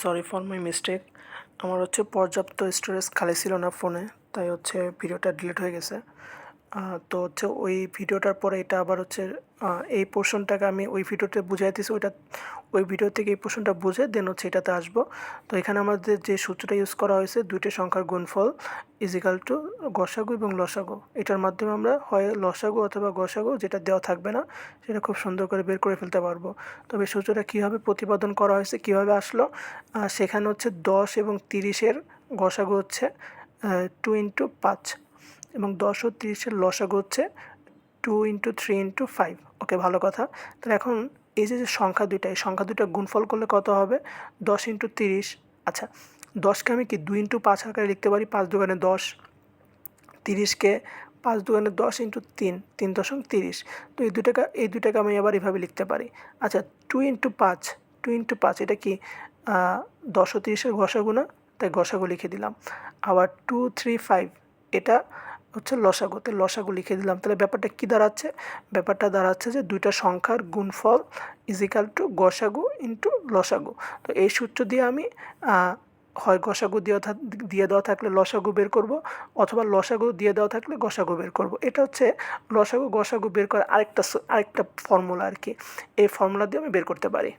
Sorry for my mistake. আমার পর্যাপ্ত storage খালি ছিল না ফোনে, তাই ভিডিওটা ডিলিট হয়ে গেছে। তো ওই ভিডিওটার পরে এটা আবার এই পোর্শনটাকে আমি ওই ভিডিওতে বুঝাইতেছি, ওই ভিডিও থেকে এই পোর্শনটা বুঝে দেন এটাতে আসবো। তো এখানে আমাদের যে সূত্রটা ইউজ করা হয়েছে, দুইটি সংখ্যার গুণফল ইজিক্যাল টু গসাগু এবং লসাগু। এটার মাধ্যমে আমরা হয় লসাগু অথবা গসাগু, যেটা দেওয়া থাকবে না সেটা খুব সুন্দর করে বের করে ফেলতে পারবো। তবে সূত্রটা কীভাবে প্রতিপাদন করা হয়েছে, কীভাবে আসলো, সেখানে 10 এবং 30-এর গসাগু 2 × 5 এবং 10 ও 30-এর লসাগু 2 × 3 × 5। ওকে, ভালো কথা। তাহলে এখন এই যে সংখ্যা দুইটা, এই সংখ্যা দুইটা গুণফল করলে কত হবে? 10 × 30। আচ্ছা, 10কে আমি কি 2 × 5 আকারে লিখতে পারি, 5 × 10। 30কে 5 × 10 × 3, 3.30। তো এই দুটাকে আমি আবার এভাবে লিখতে পারি। আচ্ছা, 2 × 5, 2 × 5 এটা কি 10 ও 30-এর গসাগু না? তাই গসাগু লিখে দিলাম। আবার 2, 3, 5 এটা লসাগু, তাই লসাগু লিখে দিলাম। তাহলে ব্যাপারটা কী দাঁড়াচ্ছে? ব্যাপারটা দাঁড়াচ্ছে যে দুইটা সংখ্যার গুণফল ইজিক্যাল টু গসাগু ইন্টু লসাগু। তো এই সূত্র দিয়ে আমি হয় গসাগু দিয়ে দেওয়া থাকলে লসাগু বের করব, অথবা লসাগু দিয়ে দেওয়া থাকলে গসাগু বের করব। এটা লসাগু গসাগু বের করার আরেকটা ফর্মুলা আর কি। এই ফর্মুলা দিয়ে আমি বের করতে পারি।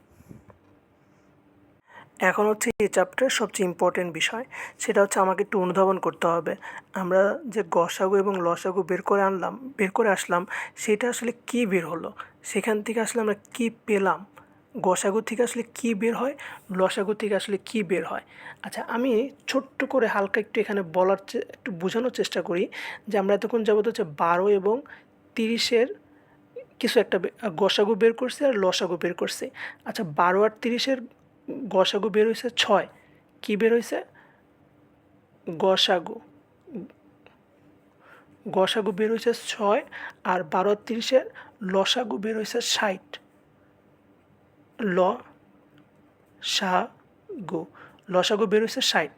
এখন এই চ্যাপ্টারের সবচেয়ে ইম্পর্টেন্ট বিষয়, সেটা আমাকে একটু অনুধাবন করতে হবে। আমরা যে গসাগু এবং লসাগু বের করে আসলাম, সেটা আসলে কী বের হলো, সেখান থেকে আসলে আমরা কী পেলাম, গসাগু থেকে আসলে কী বের হয়, লসাগু থেকে আসলে কী বের হয়। আচ্ছা, আমি ছোট্ট করে হালকা একটু এখানে একটু বোঝানোর চেষ্টা করি যে আমরা এতক্ষণ যাবত 12 এবং 30-এর কিছু একটা গসাগু বের করছি আর লসাগু বের করছি। আচ্ছা, 12 আর 30-এর গসাগু বের হয়েছে 6। কী বের হয়েছে? গসাগু গসাগু বের হয়েছে 6, আর 12 আর 30-এর লসাগু বের হয়েছে 60। লসাগু বের হয়েছে 60।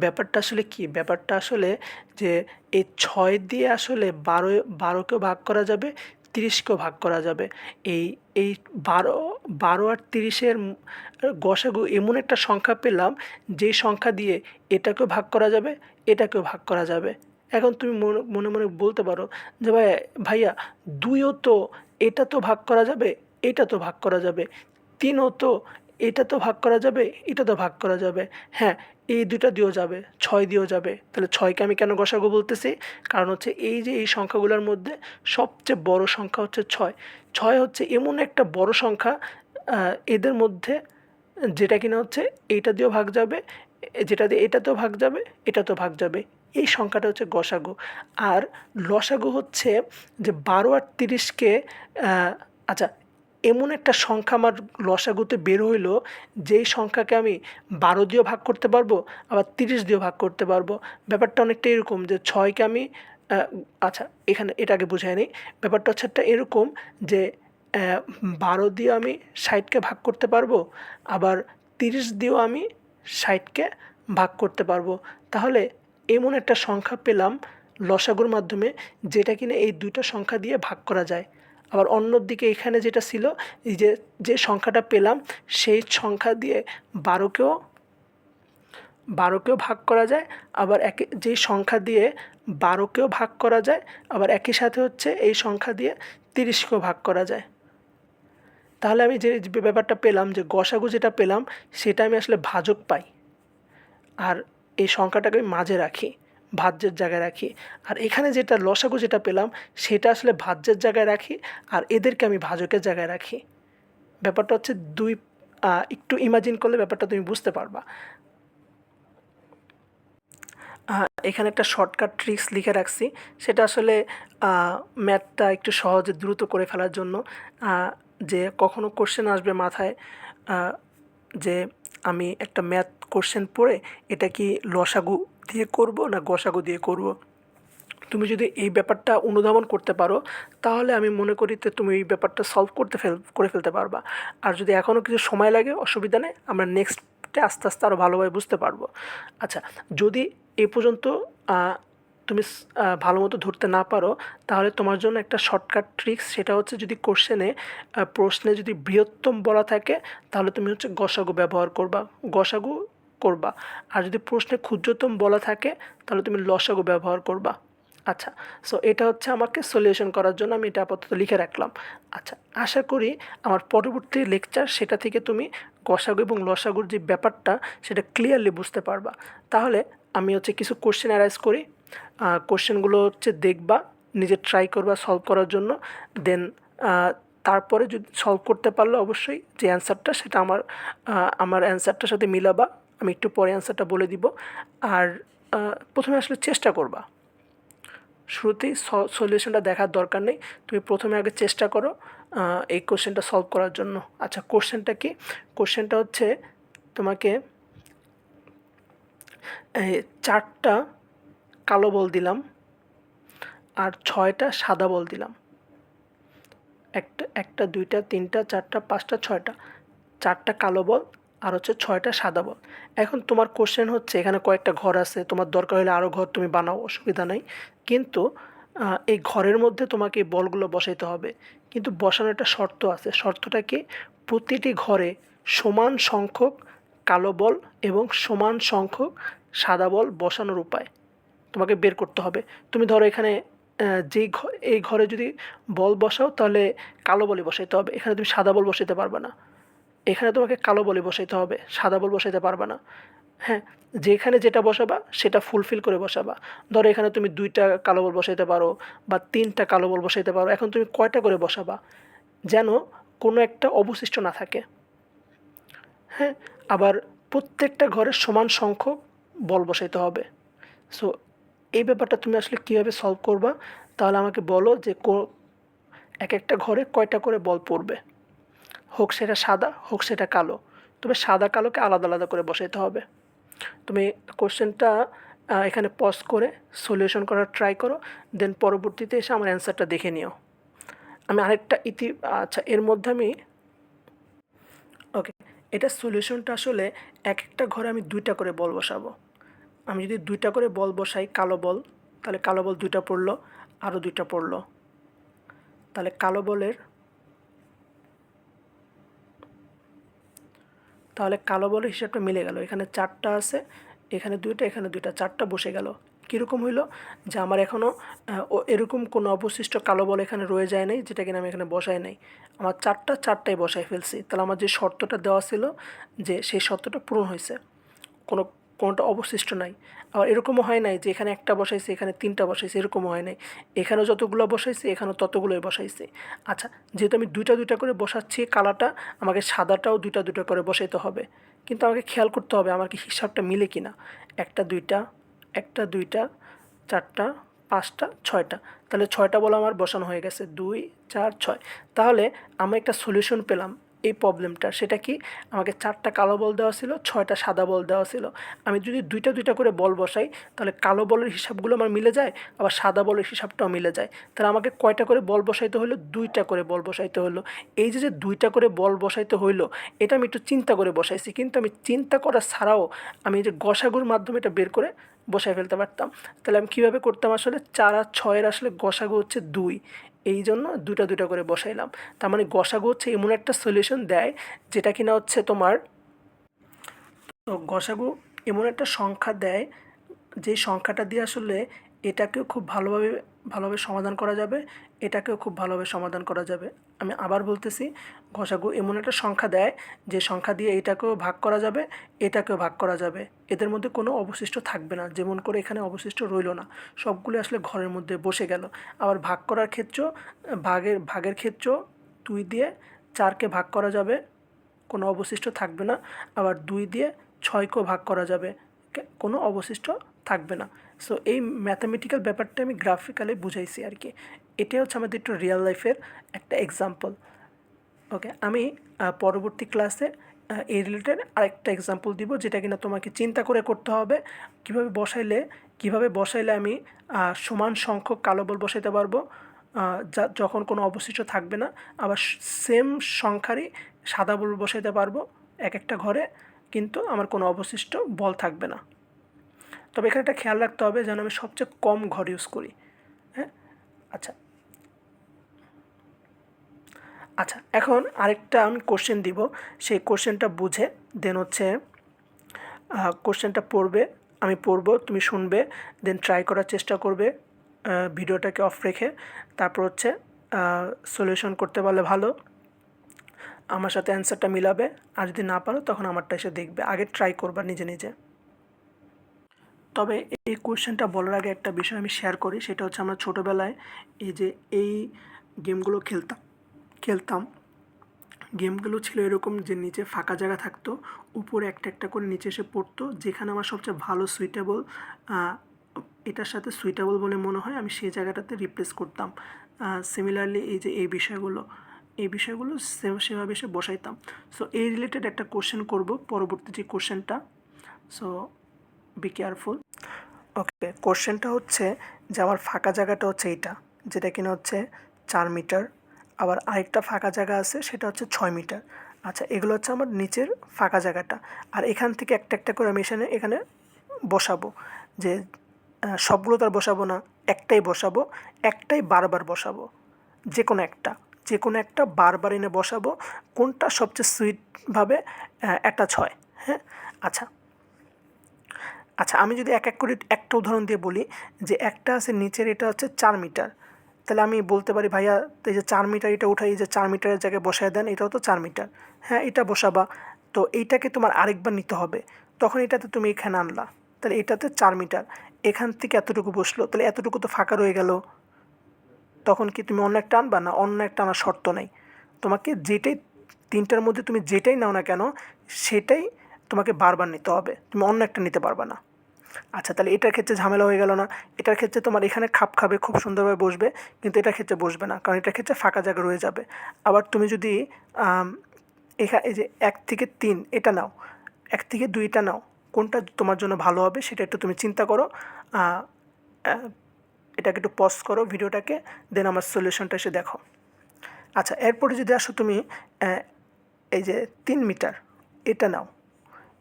ব্যাপারটা আসলে কি? ব্যাপারটা আসলে যে এই 6 দিয়ে আসলে 12কেও ভাগ করা যাবে, 30কেও ভাগ করা যাবে। এই এই 12 আর 30-এর গসাগু এমন একটা সংখ্যা পেলাম, যে সংখ্যা দিয়ে এটাকেও ভাগ করা যাবে, এটাকেও ভাগ করা যাবে। এখন তুমি মনে মনে বলতে পারো যে ভাইয়া 2ও তো, এটা তো ভাগ করা যাবে, এটা তো ভাগ করা যাবে, 3ও তো, এটা তো ভাগ করা যাবে, এটা তো ভাগ করা যাবে। হ্যাঁ, এই দুটা দিয়েও যাবে, 6 দিয়েও যাবে। তাহলে 6কে আমি কেন গসাগু বলতেছি? কারণ এই যে এই সংখ্যাগুলোর মধ্যে সবচেয়ে বড় সংখ্যা 6। 6 এমন একটা বড় সংখ্যা এদের মধ্যে, যেটা কিনা এইটা দিয়েও ভাগ যাবে, যেটা দিয়ে এটাতেও ভাগ যাবে, এটাতেও ভাগ যাবে। এই সংখ্যাটা গসাগু। আর লসাগু যে 12 আর 30কে আচ্ছা, এমন একটা সংখ্যা আমার লসাগুতে বের হইল, যেই সংখ্যাকে আমি 12 দিয়েও ভাগ করতে পারবো, আবার 30 দিয়েও ভাগ করতে পারবো। ব্যাপারটা অনেকটা এরকম যে 6কে আমি আচ্ছা, এখানে এটাকে বুঝাই নিই। ব্যাপারটা একটা এরকম যে 12 দিয়ে আমি 60কে ভাগ করতে পারবো, আবার 30 দিয়েও আমি 60কে ভাগ করতে পারবো। তাহলে এমন একটা সংখ্যা পেলাম লসাগুর মাধ্যমে, যেটা কিনা এই দুইটা সংখ্যা দিয়ে ভাগ করা যায়। আবার অন্যদিকে এখানে যেটা ছিল, এই যে সংখ্যাটা পেলাম, সেই সংখ্যা দিয়ে 12কেও ভাগ করা যায়, আবার যেই সংখ্যা দিয়ে 12কেও ভাগ করা যায়, আবার একই সাথে এই সংখ্যা দিয়ে 30কেও ভাগ করা যায়। তাহলে আমি যে ব্যাপারটা পেলাম, যে গসাগু যেটা পেলাম, সেটা আমি আসলে ভাজক পাই, আর এই সংখ্যাটাকে আমি মাঝে রাখি, ভাজ্যের জায়গায় রাখি। আর এখানে যেটা লসাগু যেটা পেলাম, সেটা আসলে ভাজ্যের জায়গায় রাখি, আর এদেরকে আমি ভাজকের জায়গায় রাখি। ব্যাপারটা দুই একটু ইমাজিন করলে ব্যাপারটা তুমি বুঝতে পারবা। এখানে একটা শর্টকাট ট্রিক্স লিখে রাখছি, সেটা আসলে ম্যাথটা একটু সহজে দ্রুত করে ফেলার জন্য। যে কখনো কোশ্চেন আসবে মাথায়, যে আমি একটা ম্যাথ কোশ্চেন পড়ে এটা কি লসাগু দিয়ে করব না গসাগু দিয়ে করব, তুমি যদি এই ব্যাপারটা অনুধাবন করতে পারো, তাহলে আমি মনে করি যে তুমি এই ব্যাপারটা সলভ করে ফেলতে পারবা। আর যদি এখনও কিছু সময় লাগে, অসুবিধা নেই, আমরা নেক্সটে আস্তে আস্তে আরও ভালোভাবে বুঝতে পারবো। আচ্ছা, যদি এ পর্যন্ত তুমি ভালো মতো ধরতে না পারো, তাহলে তোমার জন্য একটা শর্টকাট ট্রিক্স, সেটা হচ্ছে যদি প্রশ্নে যদি বৃহত্তম বলা থাকে, তাহলে তুমি হচ্ছে গসাগু ব্যবহার করবা, গসাগু করবা। আর যদি প্রশ্নে ক্ষুদ্রতম বলা থাকে, তাহলে তুমি লসাগু ব্যবহার করবা। আচ্ছা, সো এটা হচ্ছে আমাকে সলিউশন করার জন্য আমি এটা আপাতত লিখে রাখলাম। আচ্ছা, আশা করি আমার পরবর্তী লেকচার সেটা থেকে তুমি গসাগু এবং লসাগুর যে ব্যাপারটা সেটা ক্লিয়ারলি বুঝতে পারবা। তাহলে আমি হচ্ছে কিছু কোশ্চেন অ্যারাইজ করি, কোশ্চেনগুলো হচ্ছে দেখবা, নিজে ট্রাই করবা সলভ করার জন্য। দেন তারপরে যদি সলভ করতে পারলে অবশ্যই যে অ্যান্সারটা সেটা আমার অ্যান্সারটার সাথে মিলাবা। আমি একটু পরে অ্যান্সারটা বলে দিব। আর প্রথমে আসলে চেষ্টা করবা, শুরুতেই সলিউশনটা দেখার দরকার নেই, তুমি প্রথমে আগে চেষ্টা করো এই কোশ্চেনটা সলভ করার জন্য। আচ্ছা, কোশ্চেনটা কি? কোশ্চেনটা হচ্ছে তোমাকে 4টা কালো বল দিলাম আর 6টা সাদা বল দিলাম। একটা 2টা 3টা 4টা 5টা 6টা, 4টা কালো বল আর হচ্ছে 6টা সাদা বল। এখন তোমার কোশ্চেন হচ্ছে এখানে কয়েকটা ঘর আছে, তোমার দরকার হলে আরও ঘর তুমি বানাও, অসুবিধা নাই। কিন্তু এই ঘরের মধ্যে তোমাকে এই বলগুলো বসাইতে হবে, কিন্তু বসানোর একটা শর্ত আছে। শর্তটা কি? প্রতিটি ঘরে সমান সংখ্যক কালো বল এবং সমান সংখ্যক সাদা বল বসানোর উপায় তোমাকে বের করতে হবে। তুমি ধরো এখানে এই ঘরে যদি বল বসাও, তাহলে কালো বলই বসাইতে হবে, এখানে তুমি সাদা বল বসাইতে পারবে না। এখানে তোমাকে কালো বলই বসাইতে হবে, সাদা বল বসাইতে পারবে না। হ্যাঁ, যেখানে যেটা বসাবা সেটা ফুলফিল করে বসাবা। ধরো এখানে তুমি 2টা কালো বল বসাইতে পারো বা 3টা কালো বল বসাইতে পারো। এখন তুমি কয়টা করে বসাবা, যেন কোনো একটা অবশিষ্ট না থাকে। হ্যাঁ, আবার প্রত্যেকটা ঘরে সমান সংখ্যক বল বসাইতে হবে। সো এই ব্যাপারটা তুমি আসলে কীভাবে সলভ করবা, তাহলে আমাকে বলো যে এক একটা ঘরে কয়টা করে বল পড়বে, হোক সেটা সাদা হোক সেটা কালো, তবে সাদা কালোকে আলাদা আলাদা করে বসাইতে হবে। তুমি কোশ্চেনটা এখানে পজ করে সলিউশন করার ট্রাই করো, দেন পরবর্তীতে এসে আমার অ্যান্সারটা দেখে নিও। আমি আরেকটা আচ্ছা, এর মধ্যে আমি ওকে, এটা সলিউশনটা আসলে এক একটা ঘরে আমি 2টা করে বল বসাবো। আমি যদি 2টা করে বল বসাই কালো বল, তাহলে কালো বল 2টা পড়লো, আরও 2টা পড়লো, তাহলে কালো বলের হিসাবটা মিলে গেল। এখানে 4টা আছে, এখানে 2টা, এখানে 2টা, 4টা বসে গেল। কীরকম হইলো যে আমার এখনও এরকম কোনো অবশিষ্ট কালো বল এখানে রয়ে যায় নাই, যেটা কিনা আমি এখানে বসাই নাই। আমার 4টাই বসাই ফেলছি, তাহলে আমার যে শর্তটা দেওয়া ছিল যে সেই শর্তটা পূরণ হয়েছে, কোনোটা অবশিষ্ট নাই। আবার এরকমও হয় নাই যে এখানে একটা বসাইছি এখানে 3টা বসাইছি, এরকমও হয় নাই। এখানেও যতগুলো বসাইছি এখানেও ততগুলোই বসাইছি। আচ্ছা, যেহেতু আমি 2টা করে বসাচ্ছি কালাটা, আমাকে সাদাটাও 2টা করে বসাইতে হবে। কিন্তু আমাকে খেয়াল করতে হবে আমার কি হিসাবটা মিলে কি না। একটা 2টা, একটা 2টা, 4টা, 5টা, 6টা, তাহলে 6টা বল আমার বসানো হয়ে গেছে, 2 4 6। তাহলে আমি একটা সলিউশন পেলাম এই প্রবলেমটা। সেটা কি? আমাকে 4টা কালো বল দেওয়া ছিল, 6টা সাদা বল দেওয়া ছিল। আমি যদি 2টা করে বল বসাই, তাহলে কালো বলের হিসাবগুলো আমার মিলে যায়, আবার সাদা বলের হিসাবটাও মিলে যায়। তাহলে আমাকে কয়টা করে বল বসাইতে হলো? 2টা করে বল বসাইতে হলো। এই যে 2টা করে বল বসাইতে হইলো, এটা আমি একটু চিন্তা করে বসাইছি, কিন্তু আমি চিন্তা করা ছাড়াও আমি যে গসাগুর মাধ্যমে এটা বের করে বসায় ফেলতে পারতাম। তাহলে আমি কীভাবে করতাম? আসলে 4 আর 6-এর আসলে গসাগু হচ্ছে 2, এই জন্য 2টা করে বসাইলাম। তার মানে গসাগু হচ্ছে এমন একটা সলিউশন দেয় যেটা কিনা হচ্ছে তোমার, তো গসাগু এমন একটা সংখ্যা দেয় যে সংখ্যাটা দিয়ে আসলে এটাকেও খুব ভালোভাবে সমাধান করা যাবে, এটাকেও খুব ভালোভাবে সমাধান করা যাবে। আমি আবার বলতেছি, গসাগু এমন একটা সংখ্যা দেয় যে সংখ্যা দিয়ে এটাকেও ভাগ করা যাবে, এটাকেও ভাগ করা যাবে, এদের মধ্যে কোনো অবশিষ্ট থাকবে না। যেমন করে এখানে অবশিষ্ট রইল না, সবগুলো আসলে ঘরের মধ্যে বসে গেল। আবার ভাগ করার ক্ষেত্রেও ভাগের ক্ষেত্রেও 2 দিয়ে 4কে ভাগ করা যাবে, কোনো অবশিষ্ট থাকবে না। আবার 2 দিয়ে 6কেও ভাগ করা যাবে, কোনো অবশিষ্ট থাকবে না। সো এই ম্যাথামেটিক্যাল ব্যাপারটা আমি গ্রাফিক্যালি বুঝাইছি আর কি। এটাই হচ্ছে আমাদের একটু রিয়েল লাইফের একটা এক্সাম্পল। ওকে, আমি পরবর্তী ক্লাসে এই রিলেটেড আরেকটা এক্সাম্পল দিব, যেটা কিনা তোমাকে চিন্তা করে করতে হবে কীভাবে বসাইলে আমি সমান সংখ্যক কালো বল বসাইতে পারবো, যখন কোনো অবশিষ্ট থাকবে না। আবার সেম সংখ্যারই সাদা বল বসাইতে পারবো এক একটা ঘরে, কিন্তু আমার কোনো অবশিষ্ট বল থাকবে না। তবে এখানে একটা খেয়াল রাখতে হবে যেন আমি সবচেয়ে কম ঘর ইউজ করি। হ্যাঁ, আচ্ছা আচ্ছা, এখন আরেকটা আমি কোশ্চেন দিব, সেই কোশ্চেনটা বুঝে দেন হচ্ছে কোশ্চেনটা পড়বে, আমি পড়বো, তুমি শুনবে, দেন ট্রাই করার চেষ্টা করবে ভিডিওটাকে অফ রেখে। তারপর হচ্ছে সলিউশন করতে পারলে ভালো, আমার সাথে অ্যান্সারটা মিলাবে। আর যদি না পারো তখন আমারটা এসে দেখবে, আগে ট্রাই করবা নিজে নিজে। তবে এই কোশ্চেনটা বলার আগে একটা বিষয় আমি শেয়ার করি, সেটা হচ্ছে আমরা ছোটোবেলায় এই যে এই গেমগুলো খেলতাম। গেমগুলো ছিল এরকম যে নিচে ফাঁকা জায়গা থাকতো, উপরে একটা একটা করে নিচে এসে পড়তো, যেখানে আমার সবচেয়ে ভালো সুইটেবল এটার সাথে সুইটেবল বলে মনে হয় আমি সেই জায়গাটাতে রিপ্লেস করতাম। সিমিলারলি এই যে এই বিষয়গুলো সেভাবে এসে বসাইতাম। সো এই রিলেটেড একটা কোশ্চেন করব পরবর্তী যে কোশ্চেনটা। So be careful. ওকে, কোশ্চেনটা হচ্ছে যে আমার ফাঁকা জায়গাটা হচ্ছে এইটা, যেটা কিনা হচ্ছে 4 মিটার, আবার আরেকটা ফাঁকা জায়গা আছে সেটা হচ্ছে 6 মিটার। আচ্ছা, এগুলো হচ্ছে আমার নিচের ফাঁকা জায়গাটা, আর এখান থেকে একটা একটা করে আমি এখানে বসাবো। যে সবগুলো তো আর বসাবো না, একটাই বসাবো, একটাই বারবার বসাবো, যে কোনো একটা বারবার এনে বসাবো, কোনটা সবচেয়ে সুইটভাবে অ্যাটাচ হয়। হ্যাঁ, আচ্ছা আচ্ছা, আমি যদি এক এক করে একটা উদাহরণ দিয়ে বলি, যে একটা আছে নিচের, এটা হচ্ছে 4 মিটার, তাহলে আমি বলতে পারি ভাইয়া এই যে 4 মিটার এটা উঠাই, এই যে 4 মিটারের জায়গায় বসায় দেন, এটাও তো 4 মিটার। হ্যাঁ, এটা বসাবা, তো এইটাকে তোমার আরেকবার নিতে হবে, তখন এটাতে তুমি এখানে আনলা, তাহলে এটাতে 4 মিটার, এখান থেকে এতটুকু বসলো, তাহলে এতটুকু তো ফাঁকা রয়ে গেল, তখন কি তুমি অন্য একটা আনবা? না, অন্য একটা আনার শর্ত নেই, তোমাকে যেটাই, তিনটার মধ্যে তুমি যেটাই নাও না কেন সেটাই তোমাকে বারবার নিতে হবে, তুমি অন্য একটা নিতে পারবা না। আচ্ছা, তাহলে এটার ক্ষেত্রে ঝামেলা হয়ে গেল না? এটার ক্ষেত্রে তোমার এখানে খাপ খাবে, খুব সুন্দরভাবে বসবে, কিন্তু এটার ক্ষেত্রে বসবে না, কারণ এটার ক্ষেত্রে ফাঁকা জায়গা রয়ে যাবে। আবার তুমি যদি এই যে 1 থেকে 3 এটা নাও, 1 থেকে 2টা নাও, কোনটা তোমার জন্য ভালো হবে সেটা একটু তুমি চিন্তা করো। এটাকে একটু পজ করো ভিডিওটাকে, দেন আমার সলিউশনটা এসে দেখো। আচ্ছা, এরপরে যদি আসো তুমি এই যে 3 মিটার এটা নাও,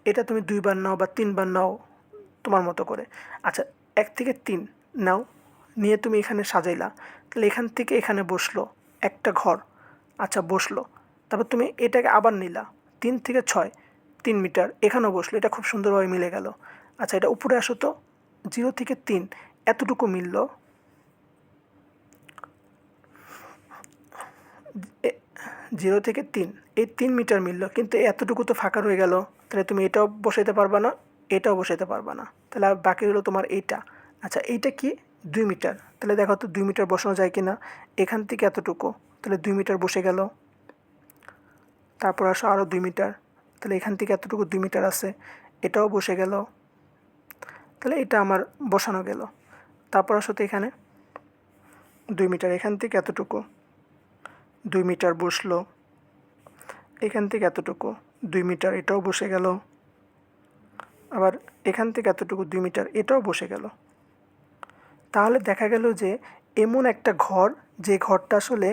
এটা তুমি 2বার নাও বা 3বার নাও তোমার মতো করে। আচ্ছা, 1 থেকে 3 নাও, নিয়ে তুমি এখানে সাজাইলা, তাহলে এখান থেকে এখানে বসলো একটা ঘর। আচ্ছা, বসলো, তারপর তুমি এটাকে আবার নিলা, 3 থেকে 6, 3 মিটার, এখানেও বসলো, এটা খুব সুন্দরভাবে মিলে গেল। আচ্ছা, এটা উপরে আসো তো, 0 থেকে 3 এতটুকু মিলল, 0 থেকে 3 এই 3 মিটার মিলল, কিন্তু এতটুকু তো ফাঁকা রয়ে গেল, তাহলে তুমি এটাও বসাইতে পারবা না, এটাও বসাইতে পারবা না, তাহলে আর বাকি হলো তোমার এইটা। আচ্ছা, এইটা কি? 2 মিটার, তাহলে দেখো তো 2 মিটার বসানো যায় কি না, এখান থেকে এতটুকু, তাহলে 2 মিটার বসে গেল। তারপর আসো আরও 2 মিটার, তাহলে এখান থেকে এতটুকু 2 মিটার আছে, এটাও বসে গেল, তাহলে এটা আমার বসানো গেল। তারপর আসো তো এখানে 2 মিটার, এখান থেকে এতটুকু 2 মিটার বসলো, এখান থেকে এতটুকু 2 মিটার, এটাও বসে গেল। আবার এখান থেকে এতটুকু 2 মিটার, এটাও বসে গেল। তাহলে দেখা গেল যে এমন একটা ঘর, যে ঘরটা আসলে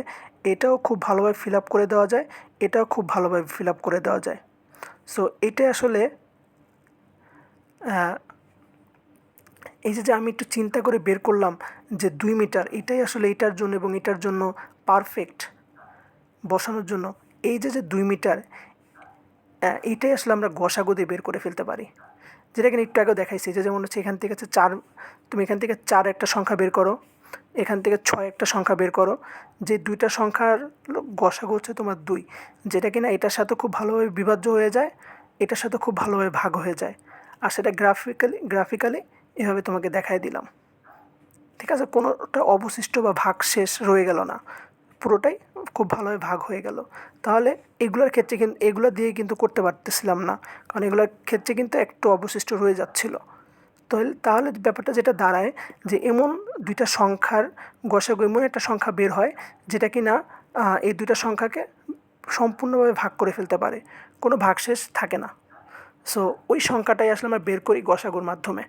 এটাও খুব ভালোভাবে ফিল আপ করে দেওয়া যায়, এটাও খুব ভালোভাবে ফিল আপ করে দেওয়া যায়। সো এটাই আসলে এই যে আমি একটু চিন্তা করে বের করলাম যে 2 মিটার এটাই আসলে এটার জন্য এবং এটার জন্য পারফেক্ট বসানোর জন্য। এই যে 2 মিটার, এইটাই আসলে আমরা গসাগু দিয়ে বের করে ফেলতে পারি, যেটা কিনা একটু আগেও দেখাইছি, যে যেমন হচ্ছে এখান থেকে হচ্ছে 4, তুমি এখান থেকে 4 একটা সংখ্যা বের করো, এখান থেকে 6 একটা সংখ্যা বের করো, যে দুইটা সংখ্যার গসাগু হচ্ছে তোমার 2, যেটা কিনা এটার সাথে খুব ভালোভাবে বিভাজ্য হয়ে যায়, এটার সাথে খুব ভালোভাবে ভাগ হয়ে যায়, আর সেটা গ্রাফিক্যালি এভাবে তোমাকে দেখাই দিলাম। ঠিক আছে, কোনোটা অবশিষ্ট বা ভাগ শেষ রয়ে গেল না, পুরোটাই খুব ভালোভাবে ভাগ হয়ে গেল। তাহলে এগুলোর ক্ষেত্রে কিন্তু এগুলো দিয়ে কিন্তু করতে পারতেছিলাম না, কারণ এগুলোর ক্ষেত্রে কিন্তু একটু অবশিষ্ট রয়ে যাচ্ছিল। তাহলে ব্যাপারটা যেটা দাঁড়ায়, যে এমন দুইটা সংখ্যার গসাগু, এমন একটা সংখ্যা বের হয় যেটা কি না এই দুইটা সংখ্যাকে সম্পূর্ণভাবে ভাগ করে ফেলতে পারে, কোনো ভাগশেষ থাকে না। সো ওই সংখ্যাটাই আসলে আমরা বের করি গসাগুর মাধ্যমে।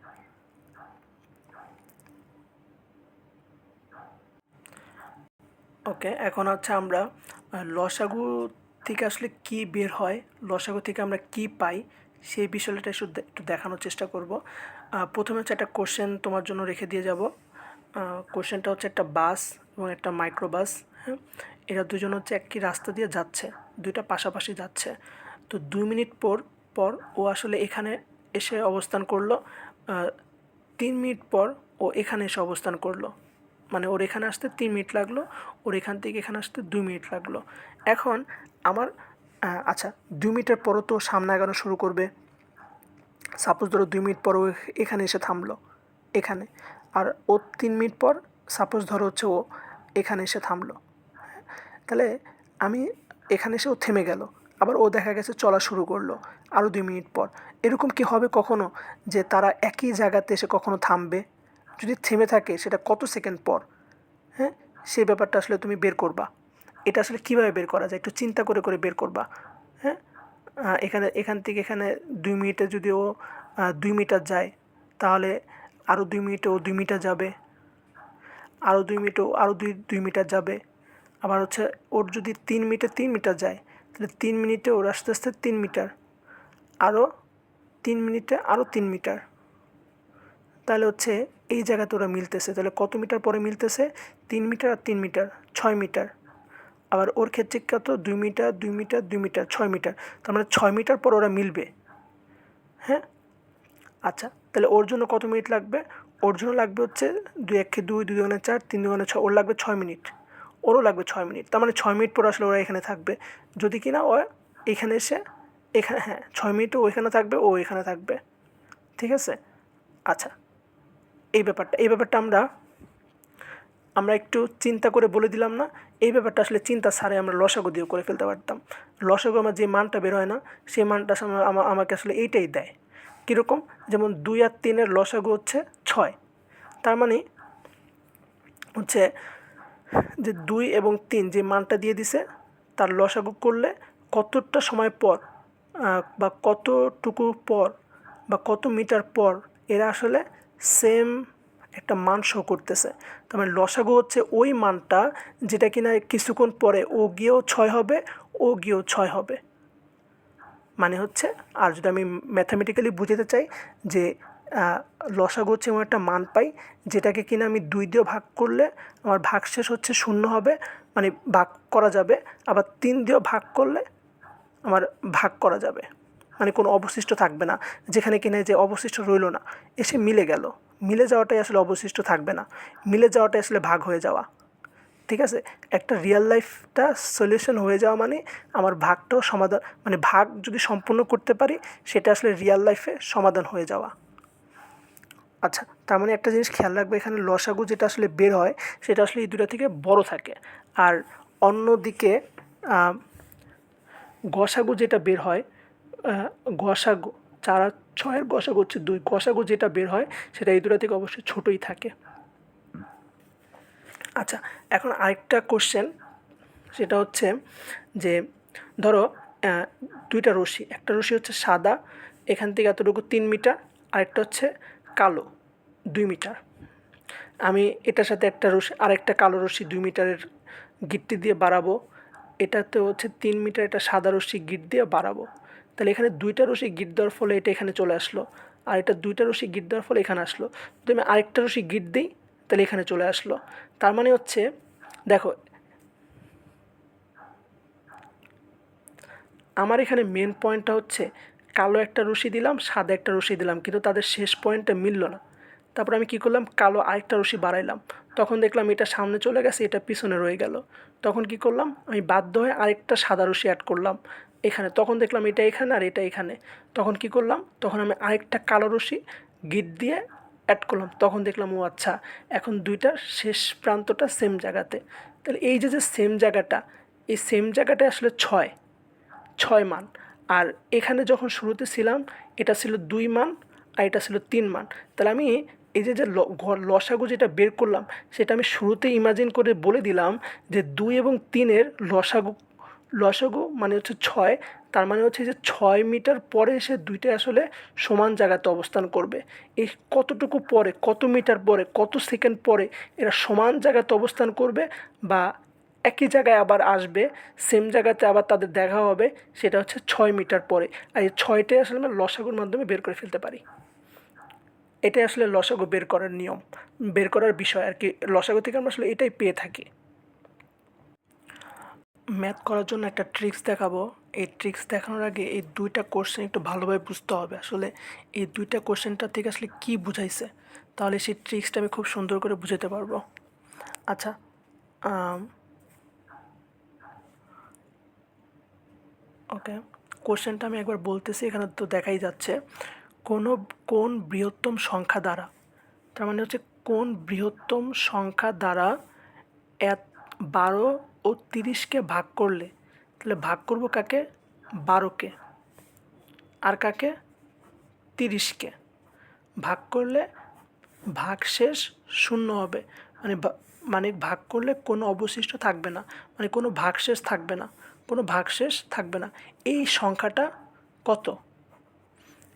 ওকে, এখন হচ্ছে আমরা লসাগু থেকে আসলে কি বের হয়, লসাগু থেকে আমরা কি পাই, সেই বিষয়টা একটু দেখানোর চেষ্টা করব। প্রথমে হচ্ছে একটা কোশ্চেন তোমার জন্য রেখে দিয়ে যাব। কোশ্চেনটা হচ্ছে একটা বাস এবং একটা মাইক্রোবাস, হ্যাঁ, এরা দুজন হচ্ছে একই রাস্তা দিয়ে যাচ্ছে, দুইটা পাশাপাশি যাচ্ছে। তো 2 মিনিট পর পর ও আসলে এখানে এসে অবস্থান করলো, 3 মিনিট পর ও এখানে এসে অবস্থান করলো, মানে ওর এখানে আসতে 3 মিনিট লাগলো, ওর এখান থেকে এখানে আসতে 2 মিনিট লাগলো। এখন আমার আচ্ছা, 2 মিনিটের পরও তো সামনে আগানো শুরু করবে। সাপোজ ধরো 2 মিনিট পর ও এখানে এসে থামলো, এখানে, আর ও 3 মিনিট পর সাপোজ ধরো হচ্ছে ও এখানে এসে থামলো। তাহলে আমি এখানে এসে ও থেমে গেল, আবার ও দেখা গেছে চলা শুরু করলো আরও 2 মিনিট পর। এরকম কি হবে কখনো যে তারা একই জায়গাতে এসে কখনো থামবে? যদি থেমে থাকে সেটা কত সেকেন্ড পর? হ্যাঁ, সেই ব্যাপারটা আসলে তুমি বের করবা। এটা আসলে কীভাবে বের করা যায় একটু চিন্তা করে করে বের করবা। হ্যাঁ, এখান থেকে এখানে 2 মিনিটে যদি ও 2 মিটার যায়, তাহলে আরও 2 মিনিটে ও 2 মিটার যাবে, আরও 2 মিনিটে ও আরও 2 মিটার যাবে। আবার হচ্ছে ওর যদি 3 মিনিটে 3 মিটার যায়, তাহলে 3 মিনিটে ওর আস্তে আস্তে 3 মিটার, আরও 3 মিনিটে আরও 3 মিটার। তাহলে হচ্ছে এই জায়গাতে ওরা মিলতেছে, তাহলে কত মিটার পরে মিলতেছে? 3 মিটার আর 3 মিটার, 6 মিটার। আবার ওর ক্ষেত্রে কত? 2 মিটার 2 মিটার 2 মিটার, 6 মিটার। তার মানে 6 মিটার পর ওরা মিলবে। হ্যাঁ, আচ্ছা, তাহলে ওর জন্য কত মিনিট লাগবে? ওর জন্য লাগবে হচ্ছে 2 × 2 = 2, 2 × 4 3 × 6, ওর লাগবে 6 মিনিট, ওরও লাগবে 6 মিনিট। তার মানে 6 মিনিট পর আসলে ওরা এখানে থাকবে, যদি কিনা ও এখানে এসে এখানে, হ্যাঁ 6 মিনিটও ওইখানে থাকবে, ও এখানে থাকবে। ঠিক আছে? আচ্ছা, এই ব্যাপারটা আমরা একটু চিন্তা করে বলে দিলাম না? এই ব্যাপারটা আসলে চিন্তা ছাড়াই আমরা লসাগু দিয়েও করে ফেলতে পারতাম। লসাগু আমার যে মানটা বের হয় না, সেই মানটা আমাকে আসলে এইটাই দেয়। কীরকম? যেমন 2 আর 3-এর লসাগু হচ্ছে 6। তার মানে হচ্ছে যে 2 এবং 3 যে মানটা দিয়ে দিছে, তার লসাগু করলে কতটা সময় পর বা কতটুকু পর বা কত মিটার পর এরা আসলে সেম একটা মান শো করতেছে। তার মানে লসাগু হচ্ছে ওই মানটা যেটা কিনা কিছুক্ষণ পরে ও গিয়েও 6 হবে, ও গিয়েও 6 হবে। মানে হচ্ছে, আর যদি আমি ম্যাথামেটিক্যালি বুঝাতে চাই যে লসাগু হচ্ছে এমন একটা মান পাই যেটাকে কিনা আমি 2 দিয়ে ভাগ করলে আমার ভাগশেষ হচ্ছে 0 হবে, মানে ভাগ করা যাবে। আবার 3 দিয়েও ভাগ করলে আমার ভাগ করা যাবে, মানে কোনো অবশিষ্ট থাকবে না, যেখানে কিনা যে অবশিষ্ট রইল না, এসে মিলে গেল। মিলে যাওয়াটাই আসলে অবশিষ্ট থাকবে না, মিলে যাওয়াটাই আসলে ভাগ হয়ে যাওয়া। ঠিক আছে? একটা রিয়েল লাইফটা সলিউশন হয়ে যাওয়া মানে আমার ভাগটাও সমাধান, মানে ভাগ যদি সম্পূর্ণ করতে পারি সেটা আসলে রিয়েল লাইফে সমাধান হয়ে যাওয়া। আচ্ছা, তার মানে একটা জিনিস খেয়াল রাখবে, এখানে লসাগু যেটা আসলে বের হয় সেটা আসলে এই দুটা থেকে বড় থাকে, আর অন্যদিকে গসাগু যেটা বের হয়, গসাগু 4 আর 6-এর গসাগু হচ্ছে 2, গসাগু যেটা বের হয় সেটা এই দুটা থেকে অবশ্যই ছোটোই থাকে। আচ্ছা, এখন আরেকটা কোশ্চেন, সেটা হচ্ছে যে ধরো দুইটা রশ্মি, একটা রশ্মি হচ্ছে সাদা, এখান থেকে এতটুকু 3 মিটার, আরেকটা হচ্ছে কালো 2 মিটার। আমি এটার সাথে আরেকটা কালো রশ্মি 2 মিটারের গিট্টি দিয়ে বাড়াবো, এটাতে হচ্ছে 3 মিটার এটা সাদা রশ্মি গিট দিয়ে বাড়াবো। তাহলে এখানে 2টা রশ্মি গিট দেওয়ার ফলে এটা এখানে চলে আসলো, আর এটা 2টা রশ্মি গিট দেওয়ার ফলে এখানে আসলো। যদি আমি আরেকটা রশ্মি গিট দিই তাহলে এখানে চলে আসলো। তার মানে হচ্ছে, দেখো আমার এখানে মেন পয়েন্টটা হচ্ছে কালো একটা রশ্মি দিলাম, সাদা একটা রশ্মি দিলাম, কিন্তু তাদের শেষ পয়েন্টটা মিলল না। তারপর আমি কী করলাম? কালো আরেকটা রশ্মি বাড়াইলাম, তখন দেখলাম এটা সামনে চলে গেছে, এটা পিছনে রয়ে গেল। তখন কি করলাম? আমি বাধ্য হয়ে আরেকটা সাদা রশ্মি অ্যাড করলাম এখানে, তখন দেখলাম এটা এখানে আর এটা এখানে। তখন কি করলাম? তখন আমি আরেকটা কালো রশ্মি গিট দিয়ে অ্যাড করলাম, তখন দেখলাম ও আচ্ছা, এখন দুইটার শেষ প্রান্তটা সেম জায়গাতে। তাহলে এই যে সেম জায়গাটা, এই সেম জায়গাটা আসলে 6 মান। আর এখানে যখন শুরুতে ছিলাম এটা ছিল 2 মান আর এটা ছিল 3 মান। তাহলে আমি এই যে লসাগু যেটা বের করলাম সেটা আমি শুরুতে ইমাজিন করে বলে দিলাম যে 2 এবং 3-এর লসাগু মানে হচ্ছে 6। তার মানে হচ্ছে যে 6 মিটার পরে এসে দুইটাই আসলে সমান জায়গাতে অবস্থান করবে। এই কতটুকু পরে, কত মিটার পরে, কত সেকেন্ড পরে এরা সমান জায়গাতে অবস্থান করবে, বা একই জায়গায় আবার আসবে, সেম জায়গাতে আবার তাদের দেখা হবে, সেটা হচ্ছে 6 মিটার পরে। আর এই 6টাই আসলে আমরা লসাগুর মাধ্যমে বের করে ফেলতে পারি। এটাই আসলে লসাগু বের করার নিয়ম, বের করার বিষয় আর কি। লসাগু থেকে আমরা আসলে এটাই পেয়ে থাকি। ম্যাথ করার জন্য একটা ট্রিক্স দেখাবো। এই ট্রিক্স দেখানোর আগে এই দুইটা কোশ্চেন একটু ভালোভাবে বুঝতে হবে আসলে এই দুইটা কোশ্চেনটা থেকে আসলে কী বুঝাইছে, তাহলে সেই ট্রিক্সটা আমি খুব সুন্দর করে বুঝাতে পারবো। আচ্ছা, ওকে, কোশ্চেনটা আমি একবার বলতেছি, এখানে তো দেখাই যাচ্ছে কোনো কোন বৃহত্তম সংখ্যা দ্বারা, তার মানে হচ্ছে কোন বৃহত্তম সংখ্যা দ্বারা 12 ও 30কে ভাগ করলে, তাহলে ভাগ করব কাকে, 12কে, আর কাকে, 30কে। ভাগ করলে ভাগশেষ শূন্য হবে, মানে মানে ভাগ করলে কোনো অবশিষ্ট থাকবে না, মানে কোনো ভাগশেষ থাকবে না, কোনো ভাগশেষ থাকবে না। এই সংখ্যাটা কত?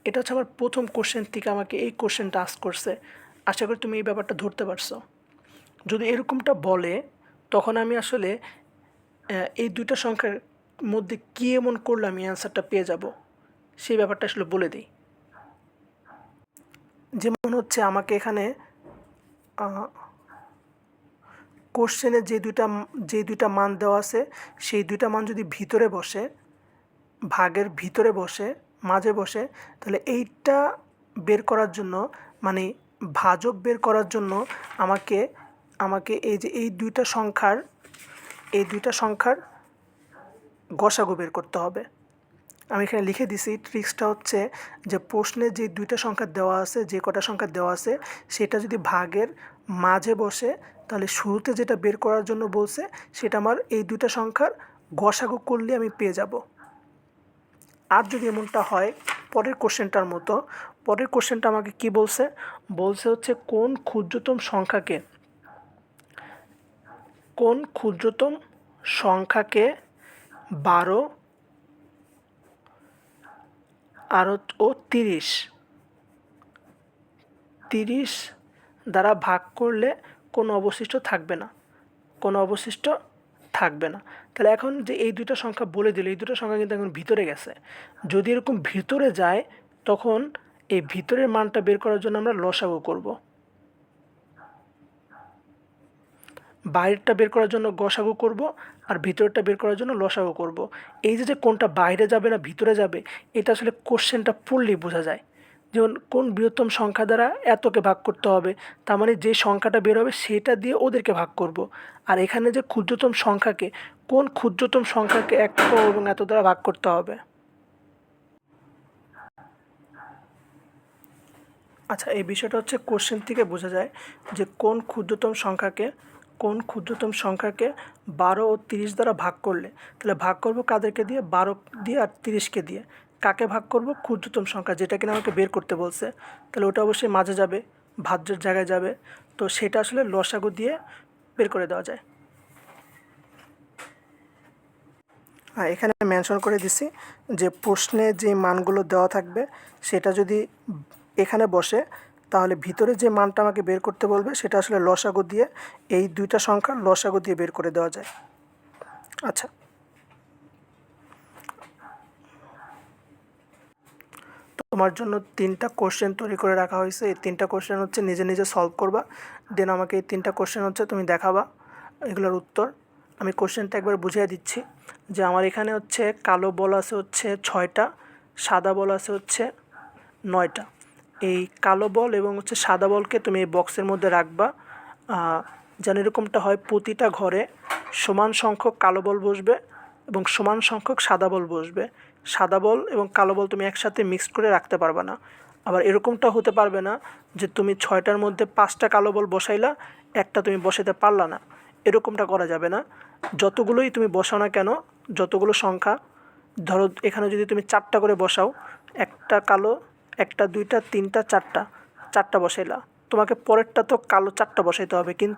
এটা হচ্ছে আমার প্রথম কোশ্চেন থেকে আমাকে এই কোশ্চেনটা আস্ক করছে। আশা করি তুমি এই ব্যাপারটা ধরতে পারছো। যদি এরকমটা বলে তখন আমি আসলে এই দুইটা সংখ্যার মধ্যে কী এমন করলে আমি অ্যান্সারটা পেয়ে যাব, সেই ব্যাপারটা আসলে বলে দিই। যেমন হচ্ছে আমাকে এখানে কোশ্চেনে যে দুইটা মান দেওয়া আছে, সেই দুইটা মান যদি ভিতরে বসে, ভাগের ভিতরে বসে, মাঝে বসে, তাহলে এইটা বের করার জন্য, মানে ভাজক বের করার জন্য আমাকে আমাকে এই যে এই দুইটা সংখ্যার গসাগু বের করতে হবে। আমি এখানে লিখে দিছি, ট্রিক্সটা হচ্ছে যে প্রশ্নে যে দুইটা সংখ্যা দেওয়া আছে, যে কটা সংখ্যা দেওয়া আছে, সেটা যদি ভাগের মাঝে বসে, তাহলে শুরুতে যেটা বের করার জন্য বলছে সেটা আমার এই দুইটা সংখ্যার গসাগু করলে আমি পেয়ে যাব। আর যদি এমনটা হয় পরের কোশ্চেনটার মতো, পরের কোশ্চেনটা আমাকে কি বলছে, বলছে হচ্ছে কোন ক্ষুদ্রতম সংখ্যাকে 12 ও 30 দ্বারা ভাগ করলে কোনো অবশিষ্ট থাকবে না, কোনো অবশিষ্ট থাকবে না। তাহলে এখন যে এই দুটো সংখ্যা বলে দিল, এই দুটো সংখ্যা কিন্তু এখন ভিতরে গেছে। যদি এরকম ভিতরে যায় তখন এই ভিতরের মানটা বের করার জন্য আমরা লসাগু করব, বাইরেরটা বের করার জন্য গসাগু করব, আর ভিতরেরটা বের করার জন্য লসাগু করব। এই যে কোনটা বাইরে যাবে না ভিতরে যাবে, এটা আসলে কোশ্চেনটা পড়লেই বোঝা যায়। যেমন কোন বৃহত্তম সংখ্যা দ্বারা এতকে ভাগ করতে হবে, তার মানে যে সংখ্যাটা বের হবে সেটা দিয়ে ওদেরকে ভাগ করব। আর এখানে যে ক্ষুদ্রতম সংখ্যাকে, কোন ক্ষুদ্রতম সংখ্যাকে 1 এবং এত দ্বারা ভাগ করতে হবে। আচ্ছা, এই বিষয়টা হচ্ছে কোশ্চেন থেকে বোঝা যায় যে কোন ক্ষুদ্রতম সংখ্যাকে 12 ও 30 দ্বারা ভাগ করলে, তাহলে ভাগ করব কাদেরকে দিয়ে, 12 দিয়ে আর 30কে দিয়ে। কাকে ভাগ করব, ক্ষুদ্রতম সংখ্যা, যেটা কিনা আমাকে বের করতে বলছে, তাহলে ওটা অবশ্যই মাঝে যাবে, ভাজ্যের জায়গায় যাবে। তো সেটা আসলে লসাগু দিয়ে বের করে দেওয়া যায়। আর এখানে মেনশন করে দিছি যে প্রশ্নে যে মানগুলো দেওয়া থাকবে সেটা যদি এখানে বসে, তাহলে ভিতরে যে মানটা আমাকে বের করতে বলবে সেটা আসলে লসাগু দিয়ে, এই দুইটা সংখ্যার লসাগু দিয়ে বের করে দেওয়া যায়। আচ্ছা, তোমার জন্য 3টা কোশ্চেন তৈরি করে রাখা হয়েছে। এই 3টা কোশ্চেন হচ্ছে নিজে নিজে সলভ করবা, দেন আমাকে এই 3টা কোশ্চেন হচ্ছে তুমি দেখাবা এগুলোর উত্তর। আমি কোশ্চেনটা একবার বুঝিয়ে দিচ্ছি যে আমার এখানে হচ্ছে কালো বল আছে হচ্ছে 6টা, সাদা বল আছে হচ্ছে 9টা। এই কালো বল এবং হচ্ছে সাদা বলকে তুমি এই বক্সের মধ্যে রাখবা, যেন এরকমটা হয় প্রতিটা ঘরে সমান সংখ্যক কালো বল বসবে এবং সমান সংখ্যক সাদা বল বসবে। সাদা বল এবং কালো বল তুমি একসাথে মিক্সড করে রাখতে পারবে না। আবার এরকমটা হতে পারবে না যে তুমি 6টার মধ্যে 5টা কালো বল বসাইলা, একটা তুমি বসাতে পারলা না, এরকমটা করা যাবে না। যতগুলোই তুমি বসাও না কেন, যতগুলো সংখ্যা, ধরো এখানে যদি তুমি 4টা করে বসাও, একটা কালো, একটা, দুইটা, তিনটা, চারটা বসাইলা, তোমাকে পরেরটা তো কালো 4টা বসাইতে হবে, কিন্তু